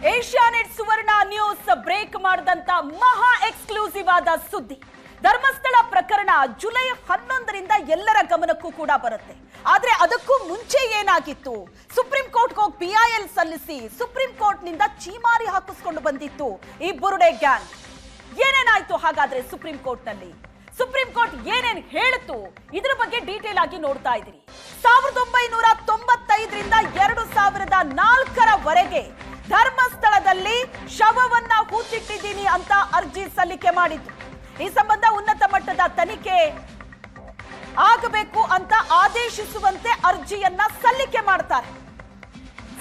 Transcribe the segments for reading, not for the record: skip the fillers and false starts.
Asianet ಸುವರ್ಣ news break ಮಾಡಿದಂತ ಮಹಾ exclusive ಆದ ಸುದ್ದಿ. ಧರ್ಮಸ್ಥಳ ಪ್ರಕರಣ ಜುಲೈ 11ರಿಂದ ಎಲ್ಲರ ಗಮನಕ್ಕೂ ಕೂಡ ಬರುತ್ತೆ. ಆದ್ರೆ ಅದಕ್ಕೂ ಮುಂಚೆ ಏನಾಗಿತ್ತು? ಸುಪ್ರೀಂ ಕೋರ್ಟ್ಗೆ ಹೋಗಿ PIL ಸಲ್ಲಿಸಿ ಸುಪ್ರೀಂ ಕೋರ್ಟ್ ನಿಂದ ಚೀಮಾರಿ ಹಾಕಿಸ್ಕೊಂಡು ಬಂದಿತ್ತು ಈ ಬುರುಡೆ ಗ್ಯಾಂಗ್. ಏನೇನಾಯ್ತು ಹಾಗಾದ್ರೆ ಸುಪ್ರೀಂ ಕೋರ್ಟ್ ನಲ್ಲಿ? ಸುಪ್ರೀಂ ಕೋರ್ಟ್ ಏನೇನ್ ಹೇಳಿತು ಇದ್ರ ಬಗ್ಗೆ ಡೀಟೇಲ್ ಆಗಿ ನೋಡ್ತಾ ಇದ್ದೀರಿ. 1995ರಿಂದ 2004ರವರೆಗೆ ಧರ್ಮಸ್ಥಳದಲ್ಲಿ ಶವವನ್ನ ಹೂತಿಟ್ಟಿದ್ದೀನಿ ಅಂತ ಅರ್ಜಿ ಸಲ್ಲಿಕೆ ಮಾಡಿತ್ತು. ಈ ಸಂಬಂಧ ಉನ್ನತ ಮಟ್ಟದ ತನಿಖೆ ಆಗಬೇಕು ಅಂತ ಆದೇಶಿಸುವಂತೆ ಅರ್ಜಿಯನ್ನ ಸಲ್ಲಿಕೆ ಮಾಡ್ತಾರೆ.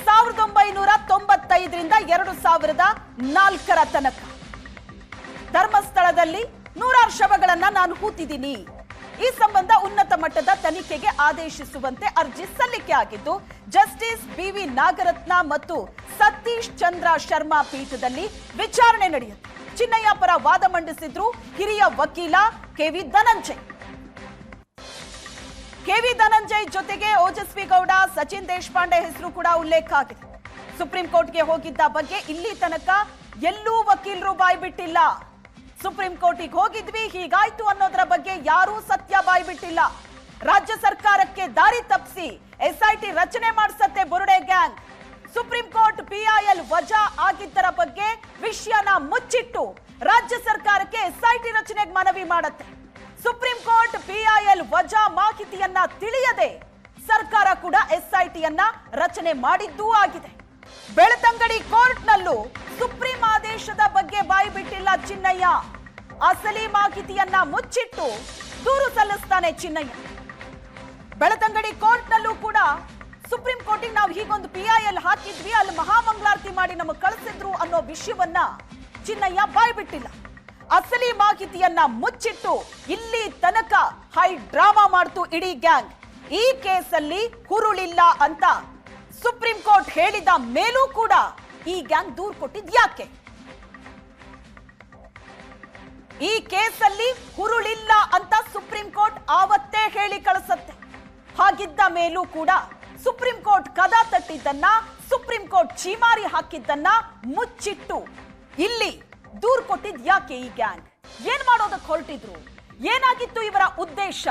1995ರಿಂದ 2004ರ ತನಕ ಧರ್ಮಸ್ಥಳದಲ್ಲಿ 100 ಶವಗಳನ್ನ ನಾನು ಹೂತಿದ್ದೀನಿ. ಈ ಸಂಬಂಧ ಉನ್ನತ ಮಟ್ಟದ ತನಿಖೆಗೆ ಆದೇಶಿಸುವಂತೆ ಅರ್ಜಿ ಸಲ್ಲಿಕೆ ಆಗಿದ್ದು ಜಸ್ಟಿಸ್ BV ನಾಗರತ್ನ ಮತ್ತು ಸತೀಶ್ ಚಂದ್ರ ಶರ್ಮಾ ಪೀಠದಲ್ಲಿ ವಿಚಾರಣೆ ನಡೆಯುತ್ತೆ. ಚಿನ್ನಯ್ಯ ಪರ ವಾದ ಮಂಡಿಸಿದ್ರು ಹಿರಿಯ ವಕೀಲ KV ಧನಂಜಯ್ ಜೊತೆಗೆ ಓಜಸ್ವಿ ಗೌಡ, ಸಚಿನ್ ದೇಶಪಾಂಡೆ ಹೆಸರು ಕೂಡ ಉಲ್ಲೇಖ ಆಗಿದೆ. ಸುಪ್ರೀಂ ಕೋರ್ಟ್ಗೆ ಹೋಗಿದ್ದ ಬಗ್ಗೆ ಇಲ್ಲಿ ತನಕ ಎಲ್ಲೂ ವಕೀಲರು ಬಾಯಿ ಬಿಟ್ಟಿಲ್ಲ. ಸುಪ್ರೀಂ ಕೋರ್ಟಿಗೆ ಹೋಗಿದ್ವಿ, ಹೀಗಾಯ್ತು ಅನ್ನೋದರ ಬಗ್ಗೆ ಯಾರೂ ಸತ್ಯ ಬಾಯಿ ಬಿಟ್ಟಿಲ್ಲ. ರಾಜ್ಯ ಸರ್ಕಾರಕ್ಕೆ ದಾರಿ ತಪ್ಪಿಸಿ SIT ರಚನೆ ಮಾಡಿಸತ್ತೆ ಬುರುಡೆ ಗ್ಯಾಂಗ್. ಸುಪ್ರೀಂ ಕೋರ್ಟ್ PIL ವಜಾ ಆಗಿದ್ದರ ಬಗ್ಗೆ ವಿಷಯನ ಮುಚ್ಚಿಟ್ಟು ರಾಜ್ಯ ಸರ್ಕಾರಕ್ಕೆ SIT ರಚನೆಗೆ ಮನವಿ ಮಾಡುತ್ತೆ. ಸುಪ್ರೀಂ ಕೋರ್ಟ್ PIL ವಜಾ ಮಾಹಿತಿಯನ್ನ ತಿಳಿಯದೆ ಸರ್ಕಾರ ಕೂಡ SITಯನ್ನ ರಚನೆ ಮಾಡಿದ್ದೂ ಆಗಿದೆ. ಬೆಳ್ತಂಗಡಿ ಕೋರ್ಟ್ನಲ್ಲೂ ಸುಪ್ರೀಂ ಆದೇಶದ ಬಗ್ಗೆ ಬಾಯಿ ಬಿಟ್ಟಿಲ್ಲ ಚಿನ್ನಯ್ಯ. ಅಸಲಿ ಮಾಹಿತಿಯನ್ನ ಮುಚ್ಚಿಟ್ಟು ದೂರು ಸಲ್ಲಿಸ್ತಾನೆ ಚಿನ್ನಯ್ಯ. ಬೆಳ್ತಂಗಡಿ ಕೋರ್ಟ್ನಲ್ಲೂ ಕೂಡ ಸುಪ್ರೀಂ ಕೋರ್ಟಿಗೆ ನಾವು ಹೀಗೊಂದು PIL ಹಾಕಿದ್ವಿ, ಅಲ್ಲಿ ಮಹಾಮಂಗಳಾರತಿ ಮಾಡಿ ನಮಗೆ ಕಳಿಸಿದ್ರು ಅನ್ನೋ ವಿಷಯವನ್ನ ಚಿನ್ನಯ್ಯ ಬಾಯಿ ಬಿಟ್ಟಿಲ್ಲ. ಅಸಲಿ ಮಾಹಿತಿಯನ್ನ ಮುಚ್ಚಿಟ್ಟು ಇಲ್ಲಿ ತನಕ ಹೈ ಡ್ರಾಮಾ ಮಾಡ್ತು ಇಡೀ ಗ್ಯಾಂಗ್. ಈ ಕೇಸಲ್ಲಿ ಹುರುಳಿಲ್ಲ ಅಂತ ಸುಪ್ರೀಂ ಕೋರ್ಟ್ ಹೇಳಿದ ಮೇಲೂ ಕೂಡ ಈ ಗ್ಯಾಂಗ್ ದೂರು ಕೊಟ್ಟಿದ್ ಯಾಕೆ? ಈ ಕೇಸಲ್ಲಿ ಹುರುಳಿಲ್ಲ ಅಂತ ಸುಪ್ರೀಂ ಕೋರ್ಟ್ ಆವತ್ತೇ ಹೇಳಿ ಕಳಿಸತ್ತೆ. ಹಾಗಿದ್ದ ಮೇಲೂ ಕೂಡ ಸುಪ್ರೀಂ ಕೋರ್ಟ್ ಕದ ತಟ್ಟಿದ್ದನ್ನ, ಸುಪ್ರೀಂ ಕೋರ್ಟ್ ಚೀಮಾರಿ ಹಾಕಿದ್ದನ್ನ ಮುಚ್ಚಿಟ್ಟು ಇಲ್ಲಿ ದೂರು ಕೊಟ್ಟಿದ್ ಯಾಕೆ? ಈ ಗ್ಯಾಂಗ್ ಏನ್ ಮಾಡೋದಕ್ಕೆ ಹೊರಟಿದ್ರು? ಏನಾಗಿತ್ತು ಇವರ ಉದ್ದೇಶ?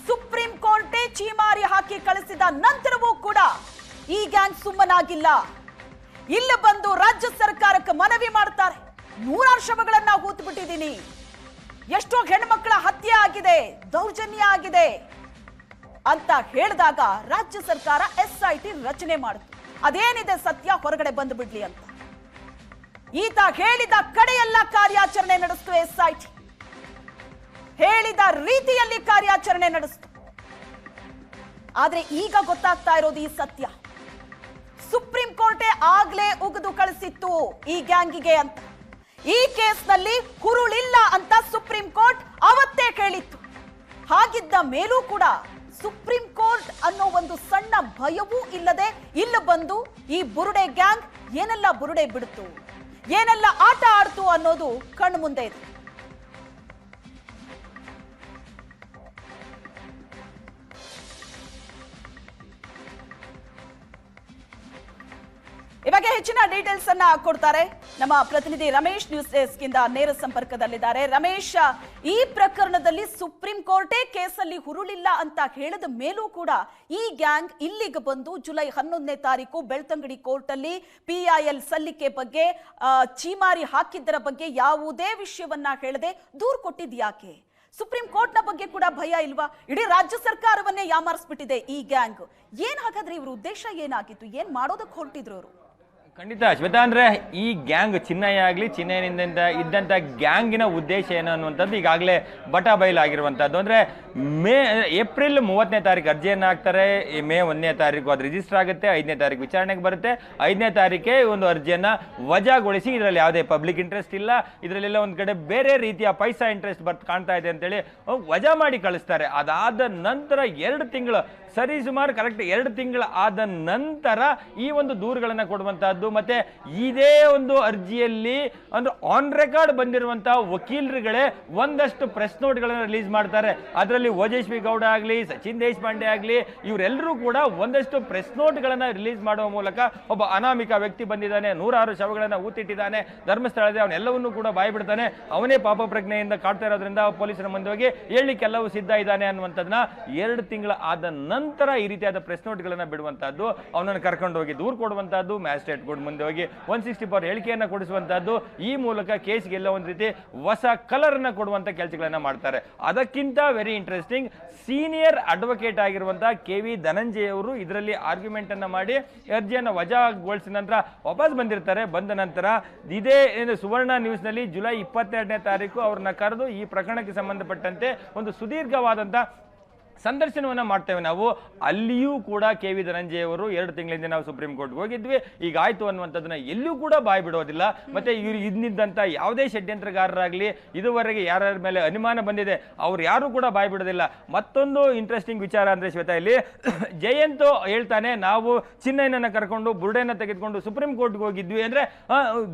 ಸುಪ್ರೀಂ ಕೋರ್ಟೇ ಚೀಮಾರಿ ಹಾಕಿ ಕಳಿಸಿದ ನಂತರವೂ ಕೂಡ ಈ ಗ್ಯಾಂಗ್ ಸುಮ್ಮನಾಗಿಲ್ಲ. ಇಲ್ಲಿ ಬಂದು ರಾಜ್ಯ ಸರ್ಕಾರಕ್ಕೆ ಮನವಿ ಮಾಡ್ತಾರೆ. 100 ಶವಗಳನ್ನ ಹೂತು ಬಿಟ್ಟಿದ್ದೀನಿ, ಎಷ್ಟೋ ಹೆಣ್ಮಕ್ಳ ಹತ್ಯೆ ಆಗಿದೆ, ದೌರ್ಜನ್ಯ ಆಗಿದೆ ಅಂತ ಹೇಳಿದಾಗ ರಾಜ್ಯ ಸರ್ಕಾರ SIT ರಚನೆ ಮಾಡಿತು. ಅದೇನಿದೆ ಸತ್ಯ ಹೊರಗಡೆ ಬಂದು ಬಿಡ್ಲಿ ಅಂತ ಈತ ಹೇಳಿದ ಕಡೆಯೆಲ್ಲ ಕಾರ್ಯಾಚರಣೆ ನಡೆಸಿತು. SIT ಹೇಳಿದ ರೀತಿಯಲ್ಲಿ ಕಾರ್ಯಾಚರಣೆ ನಡೆಸಿತು. ಆದ್ರೆ ಈಗ ಗೊತ್ತಾಗ್ತಾ ಇರೋದು ಈ ಸತ್ಯ. ಸುಪ್ರೀಂ ಕೋರ್ಟೇ ಆಗ್ಲೇ ಉಗಿದು ಕಳಿಸಿತ್ತು ಈ ಗ್ಯಾಂಗಿಗೆ ಅಂತ. ಈ ಕೇಸ್ನಲ್ಲಿ ಹುರುಳಿಲ್ಲ ಅಂತ ಸುಪ್ರೀಂ ಕೋರ್ಟ್ ಅವತ್ತೇ ಕೇಳಿತ್ತು. ಹಾಗಿದ್ದ ಮೇಲೂ ಕೂಡ ಸುಪ್ರೀಂ ಕೋರ್ಟ್ ಅನ್ನೋ ಒಂದು ಸಣ್ಣ ಭಯವೂ ಇಲ್ಲದೆ ಇಲ್ಲಿ ಬಂದು ಈ ಬುರುಡೆ ಗ್ಯಾಂಗ್ ಏನೆಲ್ಲ ಬುರುಡೆ ಬಿಡ್ತು, ಏನೆಲ್ಲ ಆಟ ಆಡ್ತು ಅನ್ನೋದು ಕಣ್ಣು ಮುಂದೆ ಇದೆ. ಈ ಬಗ್ಗೆ ಹೆಚ್ಚಿನ ಡೀಟೇಲ್ಸ್ ಅನ್ನ ಕೊಡ್ತಾರೆ ನಮ್ಮ ಪ್ರತಿನಿಧಿ ರಮೇಶ್, ನ್ಯೂಸ್ ಡೆಸ್ಕ್ ಇಂದ ನೇರ ಸಂಪರ್ಕದಲ್ಲಿದ್ದಾರೆ. ರಮೇಶ್, ಈ ಪ್ರಕರಣದಲ್ಲಿ ಸುಪ್ರೀಂ ಕೋರ್ಟೇ ಕೇಸಲ್ಲಿ ಹುರುಳಿಲ್ಲ ಅಂತ ಹೇಳಿದ ಮೇಲೂ ಕೂಡ ಈ ಗ್ಯಾಂಗ್ ಇಲ್ಲಿಗೆ ಬಂದು ಜುಲೈ 11ನೇ ತಾರೀಕು ಬೆಳ್ತಂಗಡಿ ಕೋರ್ಟ್ ಅಲ್ಲಿ PIL ಸಲ್ಲಿಕೆ ಬಗ್ಗೆ, ಚೀಮಾರಿ ಹಾಕಿದ್ದರ ಬಗ್ಗೆ ಯಾವುದೇ ವಿಷಯವನ್ನ ಹೇಳದೆ ದೂರು ಕೊಟ್ಟಿದ್ ಯಾಕೆ? ಸುಪ್ರೀಂ ಕೋರ್ಟ್ ನ ಬಗ್ಗೆ ಕೂಡ ಭಯ ಇಲ್ವಾ? ಇಡೀ ರಾಜ್ಯ ಸರ್ಕಾರವನ್ನೇ ಯಾಮಾರಿಸ್ಬಿಟ್ಟಿದೆ ಈ ಗ್ಯಾಂಗ್. ಏನ್ ಹಾಗಾದ್ರೆ ಇವ್ರ ಉದ್ದೇಶ ಏನಾಗಿತ್ತು? ಏನ್ ಮಾಡೋದಕ್ಕೆ ಹೊರಟಿದ್ರು ಅವರು? ಖಂಡಿತ ಶ್ವೇತಾ, ಅಂದ್ರೆ ಈ ಗ್ಯಾಂಗ್ ಚಿನ್ನಯ್ಯ ಆಗಲಿ, ಚಿನ್ನಯ್ಯನಿಂದ ಇದ್ದಂಥ ಗ್ಯಾಂಗಿನ ಉದ್ದೇಶ ಏನು ಅನ್ನುವಂಥದ್ದು ಈಗಾಗಲೇ ಬಯಲಾಗಿರುವಂಥದ್ದು. ಅಂದರೆ ಏಪ್ರಿಲ್ 30ನೇ ತಾರೀಕು ಅರ್ಜಿಯನ್ನು ಹಾಕ್ತಾರೆ, ಮೇ 1ನೇ ತಾರೀಕು ಅದು ರಿಜಿಸ್ಟರ್ ಆಗುತ್ತೆ, 5ನೇ ತಾರೀಕು ವಿಚಾರಣೆಗೆ ಬರುತ್ತೆ, 5ನೇ ತಾರೀಕೆ ಒಂದು ಅರ್ಜಿಯನ್ನು ವಜಾಗೊಳಿಸಿ ಇದರಲ್ಲಿ ಯಾವುದೇ ಪಬ್ಲಿಕ್ ಇಂಟ್ರೆಸ್ಟ್ ಇಲ್ಲ, ಇದರಲ್ಲೆಲ್ಲ ಒಂದು ಕಡೆ ಬೇರೆ ರೀತಿಯ ಪೈಸಾ ಇಂಟ್ರೆಸ್ಟ್ ಕಾಣ್ತಾ ಇದೆ ಅಂತೇಳಿ ವಜಾ ಮಾಡಿ ಕಳಿಸ್ತಾರೆ. ಅದಾದ ನಂತರ 2 ತಿಂಗಳು, ಸರಿ ಸುಮಾರು ಕರೆಕ್ಟ್ 2 ತಿಂಗಳು ಆದ ನಂತರ ಈ ಒಂದು ದೂರುಗಳನ್ನು ಕೊಡುವಂತಹದ್ದು ಮಾಡುವಂತಹದ್ದು ಮತ್ತೆ ಇದೇ ಒಂದು ಅರ್ಜಿಯಲ್ಲಿ ಅಂದ್ರೆ ಆನ್ ರೆಕಾರ್ಡ್ ಬಂದಿರುವಂತಹ ವಕೀಲರುಗಳೇ ಒಂದಷ್ಟು ಪ್ರೆಸ್ ನೋಟ್ಗಳನ್ನು ರಿಲೀಸ್ ಮಾಡ್ತಾರೆ. ಅದರಲ್ಲಿ ಓಜಸ್ವಿ ಗೌಡ ಆಗಲಿ, ಸಚಿನ್ ದೇಶಪಾಂಡೆ ಆಗಲಿ, ಇವರೆಲ್ಲರೂ ಕೂಡ ಒಂದಷ್ಟು ಪ್ರೆಸ್ ನೋಟ್ಗಳನ್ನ ರಿಲೀಸ್ ಮಾಡುವ ಮೂಲಕ ಒಬ್ಬ ಅನಾಮಿಕ ವ್ಯಕ್ತಿ ಬಂದಿದ್ದಾನೆ, 106 ಶವಗಳನ್ನ ಊತಿಟ್ಟಿದ್ದಾನೆ ಧರ್ಮಸ್ಥಳದ, ಅವನ್ನೆಲ್ಲವನ್ನೂ ಕೂಡ ಬಾಯಿ ಬಿಡ್ತಾನೆ, ಅವನೇ ಪಾಪ ಪ್ರಜ್ಞೆಯಿಂದ ಕಾಡ್ತಾ ಇರೋದ್ರಿಂದ ಪೊಲೀಸರ ಮುಂದೆ ಹೋಗಿ ಹೇಳಲಿಕ್ಕೆಲ್ಲವೂ ಸಿದ್ಧ ಇದ್ದಾನೆ ಅನ್ನುವಂಥದ್ದನ್ನ 2 ತಿಂಗಳ ಆದ ನಂತರ ಈ ರೀತಿಯಾದ ಪ್ರೆಸ್ ನೋಟ್ಗಳನ್ನ ಬಿಡುವಂತಹದ್ದು, ಅವನನ್ನು ಕರ್ಕೊಂಡು ಹೋಗಿ ದೂರು ಕೊಡುವಂತಹದ್ದು, ಮ್ಯಾಜಿಸ್ಟ್ರೇಟ್ ಕೋರ್ಟ್ ಮುಂದೆ ಹೋಗಿ 164 ಹೇಳಿಕೆಯನ್ನ ಕೊಡಿಸುವಂತಹದ್ದು, ಈ ಮೂಲಕ ಕೇಸ್ಗೆ ಎಲ್ಲ ಒಂದು ರೀತಿ ಹೊಸ ಕಲರ್ ಅನ್ನ ಕೊಡುವಂತ ಕೆಲಸಗಳನ್ನ ಮಾಡ್ತಾರೆ. ಅದಕ್ಕಿಂತ ವೆರಿ ಇಂಟ್ರೆಸ್ಟಿಂಗ್, ಸೀನಿಯರ್ ಅಡ್ವೊಕೇಟ್ ಆಗಿರುವಂತಹ KV ಧನಂಜಯ ಅವರು ಇದರಲ್ಲಿ ಆರ್ಗ್ಯುಮೆಂಟ್ ಅನ್ನ ಮಾಡಿ ಅರ್ಜಿಯನ್ನು ವಜಾಗೊಳಿಸಿದ ನಂತರ ವಾಪಸ್ ಬಂದಿರ್ತಾರೆ. ಬಂದ ನಂತರ ಇದೇ ಸುವರ್ಣ ನ್ಯೂಸ್ ನಲ್ಲಿ ಜುಲೈ 22ನೇ ತಾರೀಕು ಅವ್ರನ್ನ ಕರೆದು ಈ ಪ್ರಕರಣಕ್ಕೆ ಸಂಬಂಧಪಟ್ಟಂತೆ ಒಂದು ಸುದೀರ್ಘವಾದಂತ ಸಂದರ್ಶನವನ್ನ ಮಾಡ್ತೇವೆ ನಾವು. ಅಲ್ಲಿಯೂ ಕೂಡ KV ಧನಂಜಯ ಅವರು 2 ತಿಂಗಳಿಂದ ನಾವು ಸುಪ್ರೀಂ ಕೋರ್ಟ್ಗೆ ಹೋಗಿದ್ವಿ, ಈಗ ಆಯ್ತು ಅನ್ನುವಂಥದ್ದನ್ನ ಎಲ್ಲೂ ಕೂಡ ಬಾಯಿ ಬಿಡೋದಿಲ್ಲ. ಮತ್ತೆ ಇವರು ಇನ್ನಿದ್ದಂತ ಯಾವುದೇ ಷಡ್ಯಂತ್ರಗಾರರಾಗಲಿ ಇದುವರೆಗೆ ಯಾರ್ಯಾರ ಮೇಲೆ ಅನುಮಾನ ಬಂದಿದೆ ಅವ್ರು ಯಾರು ಕೂಡ ಬಾಯಿ ಬಿಡೋದಿಲ್ಲ. ಮತ್ತೊಂದು ಇಂಟ್ರೆಸ್ಟಿಂಗ್ ವಿಚಾರ ಅಂದ್ರೆ ಶ್ವೇತಾ, ಇಲ್ಲಿ ಜಯಂತ್ ಹೇಳ್ತಾನೆ, ನಾವು ಚಿನ್ನಯ್ಯನನ್ನ ಕರ್ಕೊಂಡು ಬುರ್ಡೆನ ತೆಗೆದುಕೊಂಡು ಸುಪ್ರೀಂ ಕೋರ್ಟ್ಗೆ ಹೋಗಿದ್ವಿ ಅಂದ್ರೆ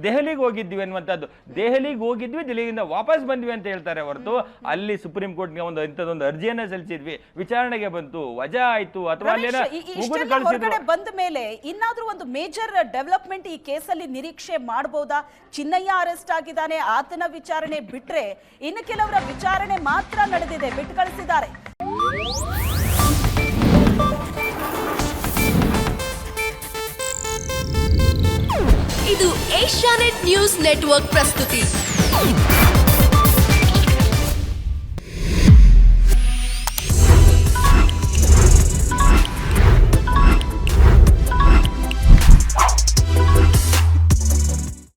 ದೆಹಲಿಗೆ ಹೋಗಿದ್ವಿ ಅನ್ನುವಂಥದ್ದು. ದೆಹಲಿಗೆ ಹೋಗಿದ್ವಿ, ದೆಹಲಿಯಿಂದ ವಾಪಸ್ ಬಂದ್ವಿ ಅಂತ ಹೇಳ್ತಾರೆ ಹೊರತು ಅಲ್ಲಿ ಸುಪ್ರೀಂ ಕೋರ್ಟ್ಗೆ ಇಂಥದ್ದೊಂದು ಅರ್ಜಿಯನ್ನ ಸಲ್ಲಿಸಿದ್ವಿ, ವಿಚಾರಣೆಗೆ ಬಂತು, ವಜಾ ಆಯ್ತು ಅಥವಾ ಹೊರಗಡೆ ಬಂದ ಮೇಲೆ ಇನ್ನಾದ್ರೂ ಒಂದು ಮೇಜರ್ ಡೆವಲಪ್ಮೆಂಟ್ ಈ ಕೇಸಲ್ಲಿ ನಿರೀಕ್ಷೆ ಮಾಡಬಹುದಾ? ಚಿನ್ನಯ್ಯ ಅರೆಸ್ಟ್ ಆಗಿದ್ದಾನೆ, ಆತನ ವಿಚಾರಣೆ ಬಿಟ್ರೆ ಇನ್ನು ಕೆಲವರ ವಿಚಾರಣೆ ಮಾತ್ರ ನಡೆದಿದೆ, ಬಿಟ್ಟು ಕಳಿಸಿದ್ದಾರೆ. ಇದು ಏಷ್ಯಾನೆಟ್ ನ್ಯೂಸ್ ನೆಟ್ವರ್ಕ್ ಪ್ರಸ್ತುತಿ.